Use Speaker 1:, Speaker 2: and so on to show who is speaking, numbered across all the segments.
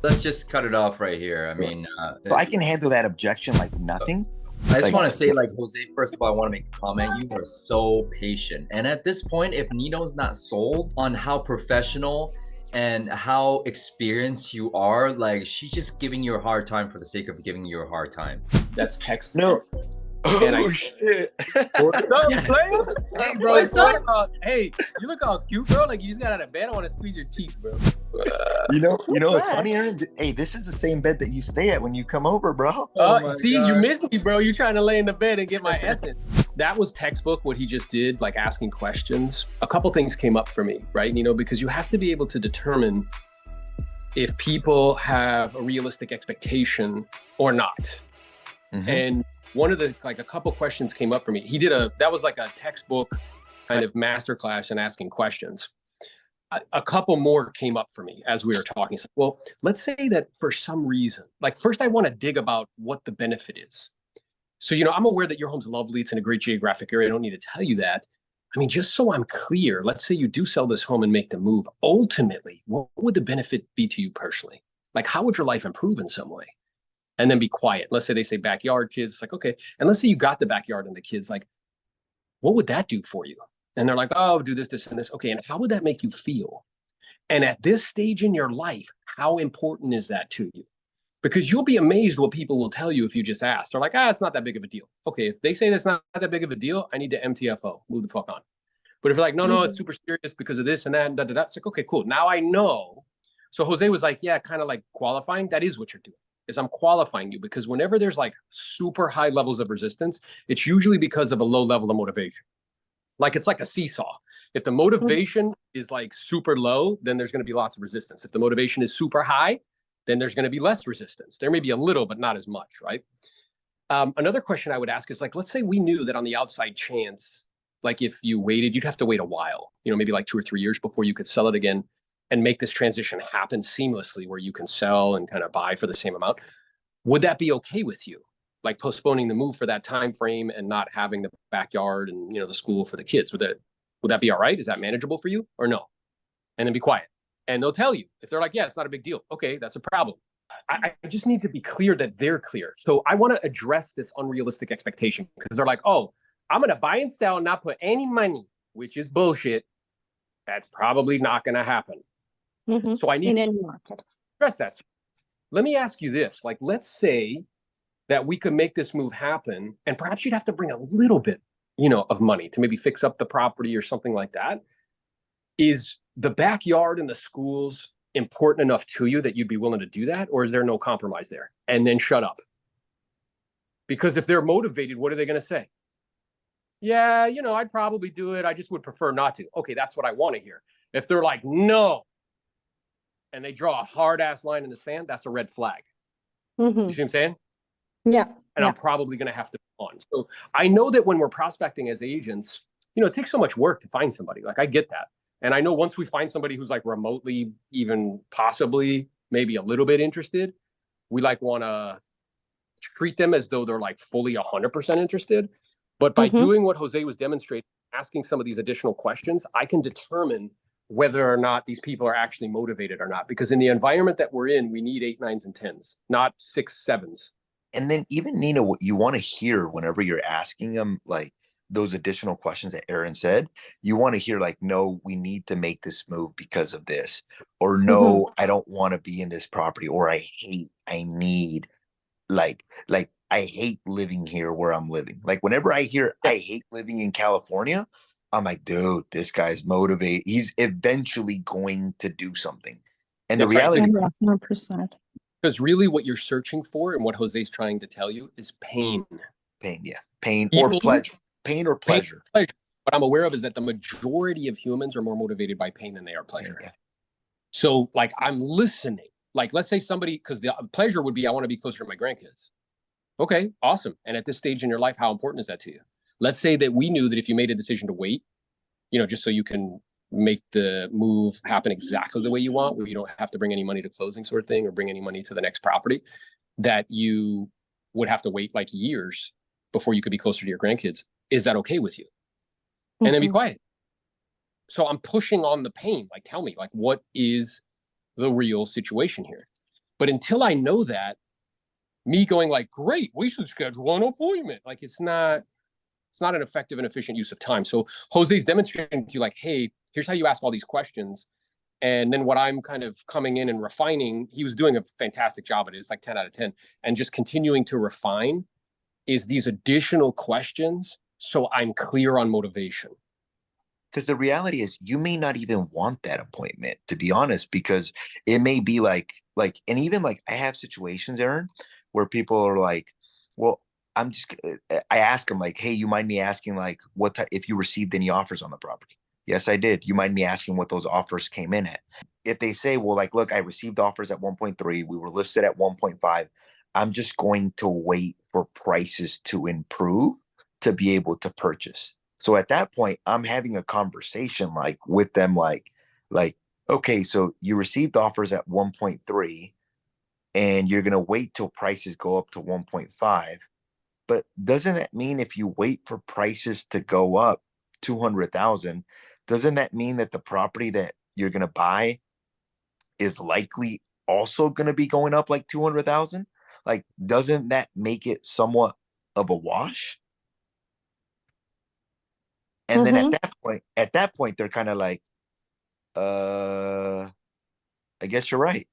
Speaker 1: let's just cut it off right here. I
Speaker 2: Sure.
Speaker 1: mean,
Speaker 2: So I can handle that objection like nothing.
Speaker 1: I just
Speaker 2: Like,
Speaker 1: want to say, like, Jose, first of all, I want to make a comment. You are so patient. And at this point, if Nino's not sold on how professional and how experienced you are, like, she's just giving you a hard time for the sake of giving you a hard time.
Speaker 3: That's text.
Speaker 2: no.
Speaker 3: And
Speaker 2: Oh, shit.
Speaker 3: What's up,
Speaker 1: Yeah.
Speaker 3: player? Hey, bro.
Speaker 1: What's up?
Speaker 3: Hey, you look all cute, bro. Like you just got out of bed. I want to squeeze your cheeks, bro.
Speaker 2: You know, it's funny, Aaron. Hey, this is the same bed that you stay at when you come over, bro.
Speaker 1: my
Speaker 3: See,
Speaker 1: God.
Speaker 3: you missed me, bro. You trying to lay in the bed and get my essence. That was textbook what he just did, like asking questions. A couple things came up for me, right? Because you have to be able to determine if people have a realistic expectation or not.
Speaker 2: Mhm.
Speaker 3: And one of the, like a couple questions came up for me. That was like a textbook kind of masterclass in asking questions. A couple more came up for me as we were talking. So, well, let's say that for some reason, like first I want to dig about what the benefit is. So, I'm aware that your home's lovely. It's in a great geographic area. I don't need to tell you that. I mean, just so I'm clear, let's say you do sell this home and make the move. Ultimately, what would the benefit be to you personally? Like, how would your life improve in some way? And then be quiet. Let's say they say backyard, kids. It's like, okay. And let's say you got the backyard and the kids, like, what would that do for you? And they're like, oh, do this, this, and this. Okay. And how would that make you feel? And at this stage in your life, how important is that to you? Because you'll be amazed what people will tell you if you just ask. They're like, it's not that big of a deal. Okay. If they say that's not that big of a deal, I need to MTFO, move the fuck on. But if you're like, no, it's super serious because of this and that, and da. It's like, okay, cool. Now I know. So Jose was like, yeah, kind of like qualifying. That is what you're doing. Is I'm qualifying you, because whenever there's like super high levels of resistance, it's usually because of a low level of motivation. Like it's like a seesaw. If the motivation is like super low, then there's going to be lots of resistance. If the motivation is super high, then there's going to be less resistance. There may be a little, but not as much, right? Another question I would ask is like, let's say we knew that on the outside chance, like if you waited, you'd have to wait a while, maybe like 2 or 3 years before you could sell it again and make this transition happen seamlessly where you can sell and kind of buy for the same amount. Would that be okay with you? Like postponing the move for that time frame and not having the backyard and the school for the kids. Would that be all right? Is that manageable for you or no? And then be quiet. And they'll tell you. If they're like, yeah, it's not a big deal. Okay, that's a problem. I just need to be clear that they're clear. So I want to address this unrealistic expectation because they're like, oh, I'm going to buy and sell and not put any money, which is bullshit. That's probably not going to happen.
Speaker 4: Mm-hmm.
Speaker 3: So I need
Speaker 4: in any market.
Speaker 3: to address that. Let me ask you this. Like, let's say that we could make this move happen and perhaps you'd have to bring a little bit, of money to maybe fix up the property or something like that. Is the backyard and the schools important enough to you that you'd be willing to do that? Or is there no compromise there? And then shut up. Because if they're motivated, what are they going to say? Yeah, I'd probably do it. I just would prefer not to. Okay, that's what I want to hear. If they're like, no, and they draw a hard ass line in the sand, that's a red flag.
Speaker 4: Mm-hmm.
Speaker 3: You see what I'm saying?
Speaker 4: Yeah.
Speaker 3: And I'm probably going to have to move on. So I know that when we're prospecting as agents, it takes so much work to find somebody. Like I get that. And I know once we find somebody who's like remotely, even possibly maybe a little bit interested, we like want to treat them as though they're like fully 100% interested. But by doing what Jose was demonstrating, asking some of these additional questions, I can determine whether or not these people are actually motivated or not. Because in the environment that we're in, we need 8, 9s, and 10s, not 6, 7s.
Speaker 2: And then even, Nina, what you want to hear whenever you're asking them, like those additional questions that Aaron said, you want to hear like, no, we need to make this move because of this, or no, I don't want to be in this property, or I hate living here where I'm living. Like whenever I hear I hate living in California, I'm like, dude, this guy's motivated. He's eventually going to do something. And the reality is
Speaker 4: 100%.
Speaker 3: Because really what you're searching for and what Jose's trying to tell you is pain.
Speaker 2: Pain or pleasure. Pain or pleasure.
Speaker 3: What I'm aware of is that the majority of humans are more motivated by pain than they are pleasure.
Speaker 2: Yeah.
Speaker 3: So like I'm listening. Like let's say somebody, because the pleasure would be I want to be closer to my grandkids. Okay, awesome. And at this stage in your life, how important is that to you? Let's say that we knew that if you made a decision to wait, just so you can make the move happen exactly the way you want, where you don't have to bring any money to closing sort of thing or bring any money to the next property, that you would have to wait like years before you could be closer to your grandkids. Is that okay with you? And then be quiet. So I'm pushing on the pain. Like, tell me, like, what is the real situation here? But until I know that, me going like, great, we should schedule an appointment. Like it's not an effective and efficient use of time. So Jose's demonstrating to you like, hey, here's how you ask all these questions. And then what I'm kind of coming in and refining, he was doing a fantastic job at it. It's like 10 out of 10. And just continuing to refine is these additional questions so I'm clear on motivation.
Speaker 2: Because the reality is you may not even want that appointment, to be honest, because it may be like, and even like I have situations, Aaron, where people are like, well, I ask them like, hey, you mind me asking like if you received any offers on the property? Yes, I did. You mind me asking what those offers came in at? If they say, well, like, look, I received offers at 1.3, we were listed at 1.5, I'm just going to wait for prices to improve to be able to purchase. So at that point, I'm having a conversation like with them, like, okay, so you received offers at 1.3 and you're going to wait till prices go up to 1.5. But doesn't that mean if you wait for prices to go up 200,000, doesn't that mean that the property that you're going to buy is likely also going to be going up like 200,000? Like, doesn't that make it somewhat of a wash? And then at that point, they're kind of like, I guess you're right.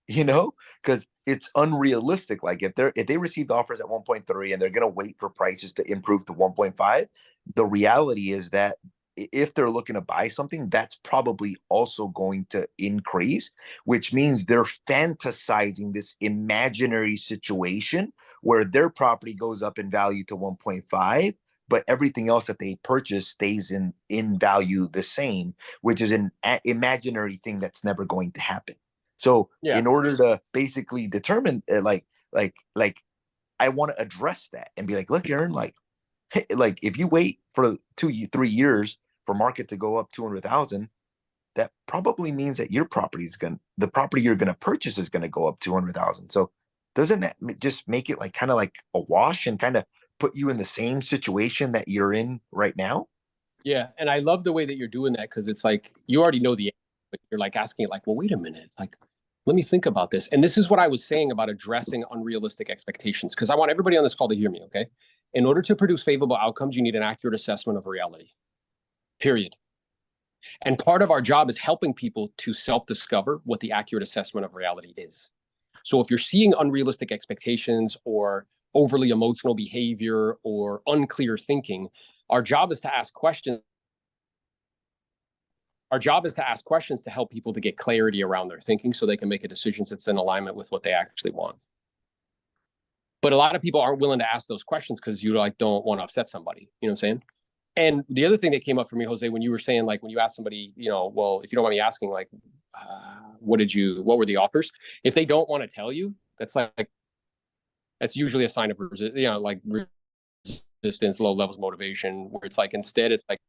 Speaker 2: You know, because it's unrealistic. Like if they received offers at 1.3 and they're going to wait for prices to improve to 1.5, the reality is that if they're looking to buy something, that's probably also going to increase, which means they're fantasizing this imaginary situation where their property goes up in value to 1.5, but everything else that they purchase stays in value the same, which is an imaginary thing that's never going to happen. So in order to basically determine like I want to address that and be like, look, Aaron, like if you wait for 3 years for market to go up 200,000, that probably means that the property you're gonna purchase is gonna go up 200,000. So doesn't that just make it like kind of like a wash and kind of put you in the same situation that you're in right now?
Speaker 3: Yeah, and I love the way that you're doing that because it's like you already know the answer, but you're like asking it like, well, wait a minute, like let me think about this. And this is what I was saying about addressing unrealistic expectations, because I want everybody on this call to hear me, okay? In order to produce favorable outcomes, you need an accurate assessment of reality, period. And part of our job is helping people to self-discover what the accurate assessment of reality is. So if you're seeing unrealistic expectations or overly emotional behavior or unclear thinking, our job is to ask questions. Our job is to ask questions to help people to get clarity around their thinking so they can make a decision that's in alignment with what they actually want. But a lot of people aren't willing to ask those questions because you like don't want to upset somebody. You know what I'm saying? And the other thing that came up for me, Jose, when you were saying like when you ask somebody, you know, well, if you don't mind me asking, like, what were the offers? If they don't want to tell you, that's usually a sign of resistance, low levels of motivation. Where it's like instead, it's like,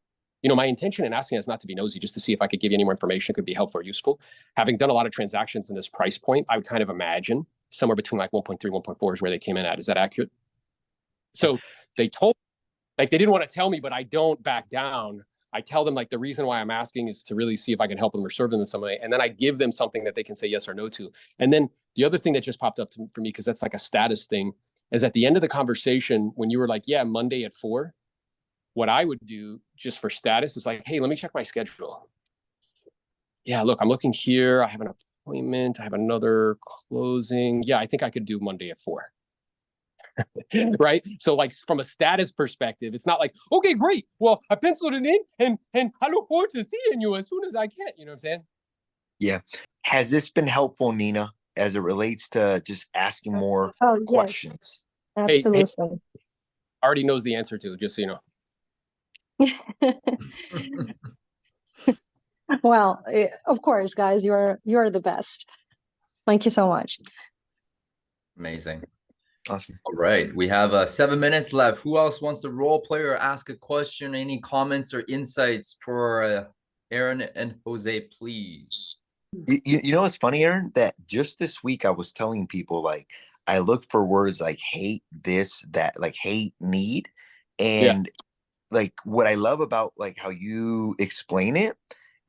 Speaker 3: you know, my intention in asking is not to be nosy, just to see if I could give you any more information, could be helpful or useful. Having done a lot of transactions in this price point, I would kind of imagine somewhere between like 1.3, 1.4 is where they came in at. Is that accurate? So they told, like, they didn't want to tell me, but I don't back down. I tell them like the reason why I'm asking is to really see if I can help them or serve them in some way. And then I give them something that they can say yes or no to. And then the other thing that just popped up for me, because that's like a status thing, is at the end of the conversation, when you were like, yeah, Monday at 4, what I would do just for status is like, hey, let me check my schedule. Yeah, look, I'm looking here. I have an appointment. I have another closing. Yeah, I think I could do Monday at 4. Right? So like from a status perspective, it's not like, okay, great. Well, I penciled it in and I look forward to seeing you as soon as I can. You know what I'm saying?
Speaker 2: Yeah. Has this been helpful, Nina, as it relates to just asking more questions?
Speaker 4: Yes, absolutely.
Speaker 3: Hey, already knows the answer to, just so you know.
Speaker 4: Well, of course, guys, you're the best. Thank you so much.
Speaker 1: Amazing.
Speaker 2: Awesome.
Speaker 1: All right, we have 7 minutes left. Who else wants to role play or ask a question? Any comments or insights for Aaron and Jose, please?
Speaker 2: You know what's funny, Aaron? That just this week I was telling people like I look for words like hate, this, that, like hate, need, and like what I love about like how you explain it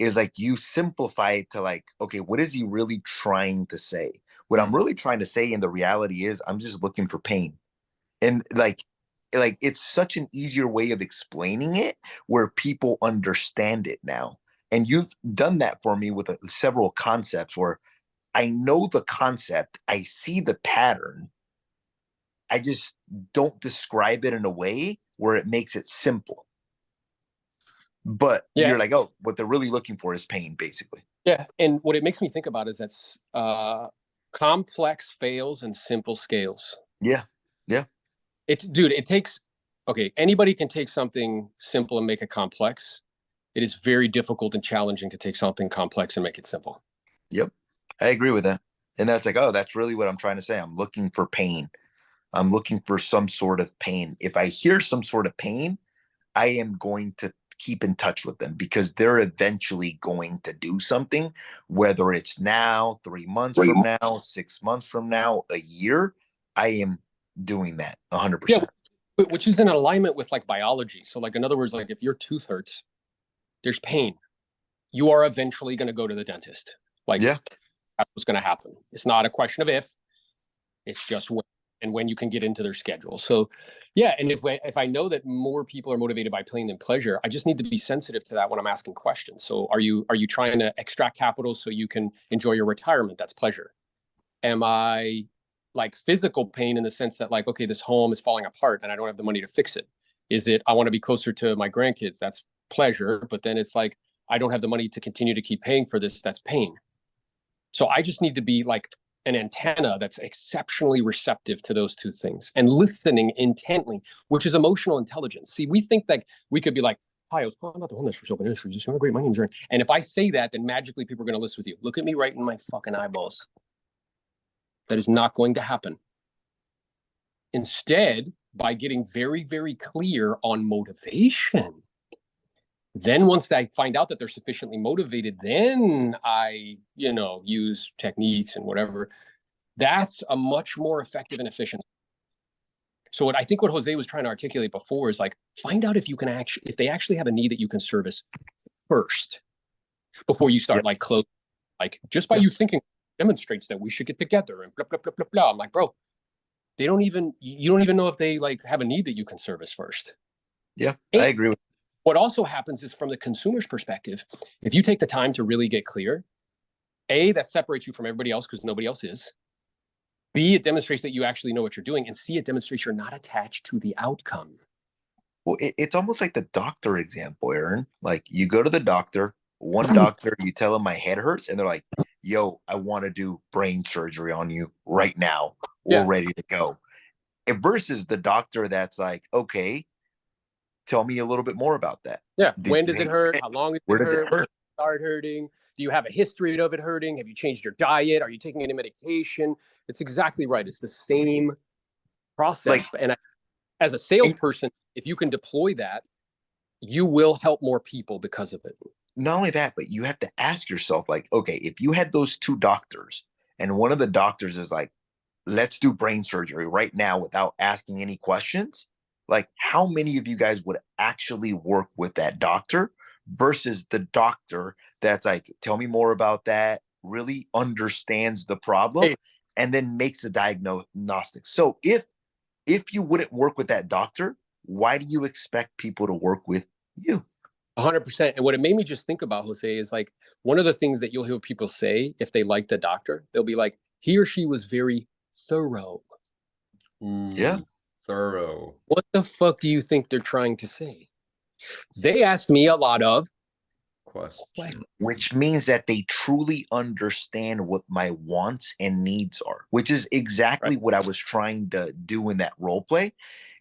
Speaker 2: is like you simplify it to like, okay, what is he really trying to say? What I'm really trying to say, and the reality is, I'm just looking for pain. And like it's such an easier way of explaining it where people understand it now. And you've done that for me with several concepts where I know the concept, I see the pattern, I just don't describe it in a way where it makes it simple. But you're like, oh, what they're really looking for is pain, basically.
Speaker 3: Yeah. And what it makes me think about is that's complex fails and simple scales.
Speaker 2: Yeah. Yeah.
Speaker 3: It takes, okay, anybody can take something simple and make it complex. It is very difficult and challenging to take something complex and make it simple.
Speaker 2: Yep. I agree with that. And that's like, oh, that's really what I'm trying to say. I'm looking for pain. I'm looking for some sort of pain. If I hear some sort of pain, I am going to keep in touch with them because they're eventually going to do something, whether it's now, 3 months from now, 6 months from now, a year. I am doing that 100%.
Speaker 3: Yeah, which is in alignment with like biology. So like, in other words, like if your tooth hurts, there's pain. You are eventually going to go to the dentist. Like, yeah, that's what's going to happen. It's not a question of if, it's just when. And when you can get into their schedule. So yeah, and if I know that more people are motivated by pain than pleasure, I just need to be sensitive to that when I'm asking questions. So are you trying to extract capital so you can enjoy your retirement? That's pleasure. Am I like physical pain in the sense that like, okay, this home is falling apart and I don't have the money to fix it? Is it, I want to be closer to my grandkids? That's pleasure. But then it's like, I don't have the money to continue to keep paying for this. That's pain. So I just need to be like an antenna that's exceptionally receptive to those two things and listening intently, which is emotional intelligence. See, we think that we could be like, hi, I was calling about the homeless for open industry. Just great, my name's Aaron. And if I say that, then magically people are going to listen with you. Look at me right in my fucking eyeballs. That is not going to happen. Instead, by getting very, very clear on motivation, then once I find out that they're sufficiently motivated, then I, use techniques and whatever. That's a much more effective and efficient. So what Jose was trying to articulate before is like, find out if they actually have a need that you can service first before you start like close. Like just by you thinking demonstrates that we should get together and blah, blah, blah, blah, blah. I'm like, bro, you don't even know if they like have a need that you can service first.
Speaker 2: Yeah, I agree with.
Speaker 3: What also happens is from the consumer's perspective, if you take the time to really get clear, A, that separates you from everybody else because nobody else is. B, it demonstrates that you actually know what you're doing. And C, it demonstrates you're not attached to the outcome.
Speaker 2: Well, it's almost like the doctor example, Aaron. Like you go to the doctor, one doctor, you tell them my head hurts, and they're like, yo, I want to do brain surgery on you right now. We're ready to go. Versus the doctor that's like, okay, tell me a little bit more about that.
Speaker 3: Yeah. When does it hurt? How long
Speaker 2: where does it hurt?
Speaker 3: Start hurting? Do you have a history of it hurting? Have you changed your diet? Are you taking any medication? It's exactly right. It's the same process. And as a salesperson, if you can deploy that, you will help more people because of it.
Speaker 2: Not only that, but you have to ask yourself, like, okay, if you had those two doctors and one of the doctors is like, let's do brain surgery right now without asking any questions, like how many of you guys would actually work with that doctor versus the doctor that's like, tell me more about that, really understands the problem and then makes a diagnostic. So if you wouldn't work with that doctor, why do you expect people to work with you?
Speaker 3: 100%. And what it made me just think about, Jose, is like one of the things that you'll hear people say if they like the doctor, they'll be like, he or she was very thorough.
Speaker 2: Yeah.
Speaker 1: Thorough.
Speaker 3: What the fuck do you think they're trying to say? They asked me a lot of questions.
Speaker 2: Which means that they truly understand what my wants and needs are, which is exactly what I was trying to do in that role play.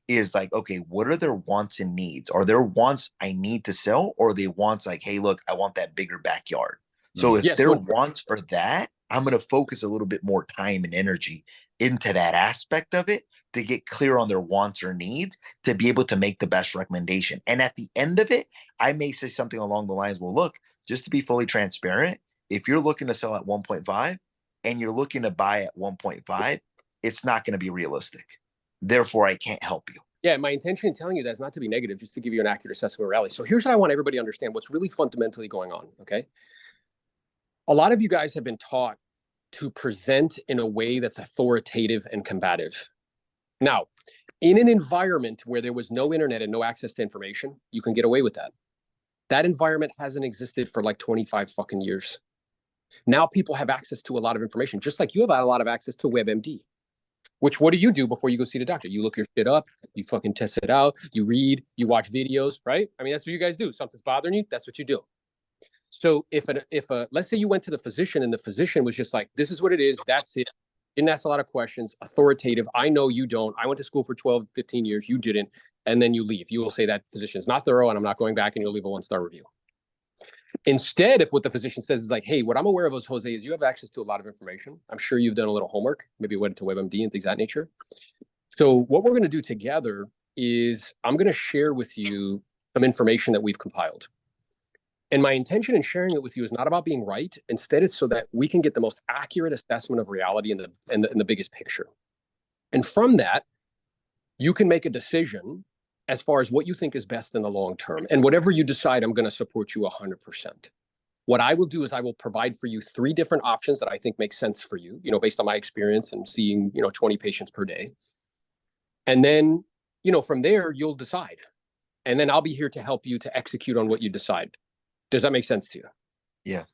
Speaker 2: Is like, okay, what are their wants and needs? Are there wants I need to sell, or are they wants like, hey, look, I want that bigger backyard? So if their wants are that, I'm going to focus a little bit more time and energy into that aspect of it to get clear on their wants or needs to be able to make the best recommendation. And at the end of it, I may say something along the lines, well, look, just to be fully transparent, if you're looking to sell at 1.5 and you're looking to buy at 1.5, it's not going to be realistic. Therefore, I can't help you.
Speaker 3: Yeah, my intention in telling you that is not to be negative, just to give you an accurate assessment of reality. So here's what I want everybody to understand, what's really fundamentally going on, okay? A lot of you guys have been taught to present in a way that's authoritative and combative. Now, in an environment where there was no internet and no access to information, you can get away with that. That environment hasn't existed for like 25 fucking years. Now people have access to a lot of information, just like you have a lot of access to WebMD. Which, what do you do before you go see the doctor? You look your shit up, you fucking test it out, you read, you watch videos, right? I mean, that's what you guys do. Something's bothering you, that's what you do. So if let's say you went to the physician and the physician was just like, this is what it is, that's it. Didn't ask a lot of questions, authoritative. I know you don't. I went to school for 12, 15 years, you didn't. And then you leave. You will say that physician is not thorough and I'm not going back, and you'll leave a 1-star review. Instead, if what the physician says is like, hey, what I'm aware of, Jose, is you have access to a lot of information. I'm sure you've done a little homework, maybe went to WebMD and things of that nature. So what we're going to do together is I'm going to share with you some information that we've compiled. And my intention in sharing it with you is not about being right. Instead, it's so that we can get the most accurate assessment of reality in the biggest picture. And from that, you can make a decision as far as what you think is best in the long term. And whatever you decide, I'm going to support you 100%. What I will do is I will provide for you 3 different options that I think make sense for you, based on my experience and seeing, 20 patients per day. And then, from there, you'll decide. And then I'll be here to help you to execute on what you decide. Does that make sense to you?
Speaker 2: Yeah.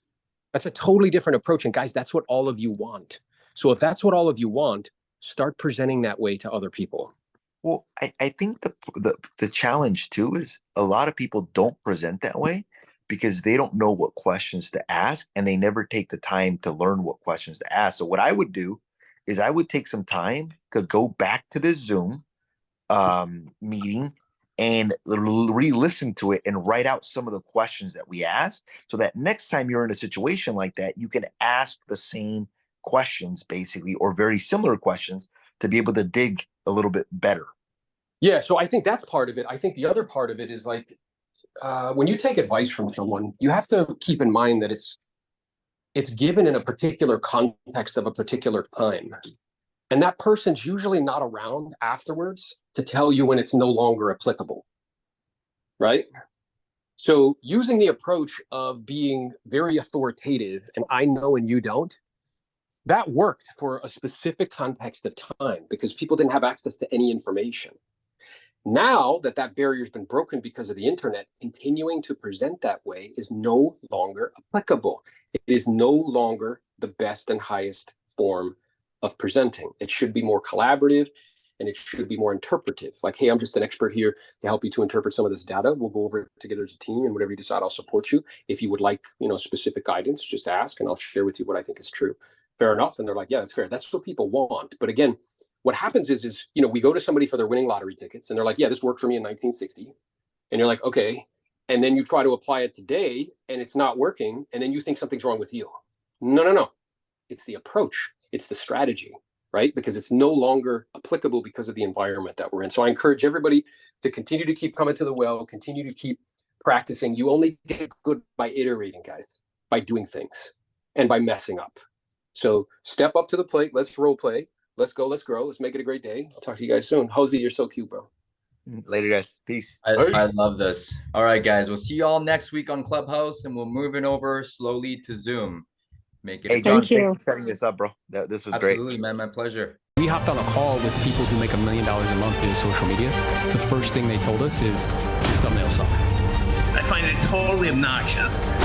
Speaker 3: That's a totally different approach. And guys, that's what all of you want. So if that's what all of you want, start presenting that way to other people.
Speaker 2: Well, I think the challenge too is a lot of people don't present that way because they don't know what questions to ask, and they never take the time to learn what questions to ask. So what I would do is I would take some time to go back to the Zoom meeting and re-listen to it and write out some of the questions that we asked, so that next time you're in a situation like that, you can ask the same questions basically, or very similar questions, to be able to dig a little bit better.
Speaker 3: Yeah, so I think that's part of it. I think the other part of it is like, when you take advice from someone, you have to keep in mind that it's given in a particular context of a particular time. And that person's usually not around afterwards to tell you when it's no longer applicable, right? So using the approach of being very authoritative and I know and you don't, that worked for a specific context of time because people didn't have access to any information. Now that that barrier's been broken because of the internet, continuing to present that way is no longer applicable. It is no longer the best and highest form of presenting. It should be more collaborative and it should be more interpretive. Like, hey, I'm just an expert here to help you to interpret some of this data. We'll go over it together as a team, and whatever you decide, I'll support you. If you would like, specific guidance, just ask and I'll share with you what I think is true. Fair enough. And they're like, yeah, that's fair. That's what people want. But again, what happens is, we go to somebody for their winning lottery tickets and they're like, yeah, this worked for me in 1960. And you're like, okay. And then you try to apply it today and it's not working. And then you think something's wrong with you. No. It's the approach. It's the strategy, right? Because it's no longer applicable because of the environment that we're in. So I encourage everybody to continue to keep coming to the well, continue to keep practicing. You only get good by iterating, guys, by doing things and by messing up. So step up to the plate. Let's role play. Let's go. Let's grow. Let's make it a great day. I'll talk to you guys soon. Jose, you're so cute, bro.
Speaker 2: Later, guys. Peace.
Speaker 1: I love this. All right, guys. We'll see you all next week on Clubhouse, and we'll move it over slowly to Zoom. Make it.
Speaker 2: Hey, John,
Speaker 4: Thank you.
Speaker 2: thanks for setting this up, bro. This was
Speaker 1: Absolutely,
Speaker 2: great.
Speaker 1: man. My pleasure.
Speaker 3: We hopped on a call with people who make $1 million a month in social media. The first thing they told us is thumbnails suck.
Speaker 5: I find it totally obnoxious.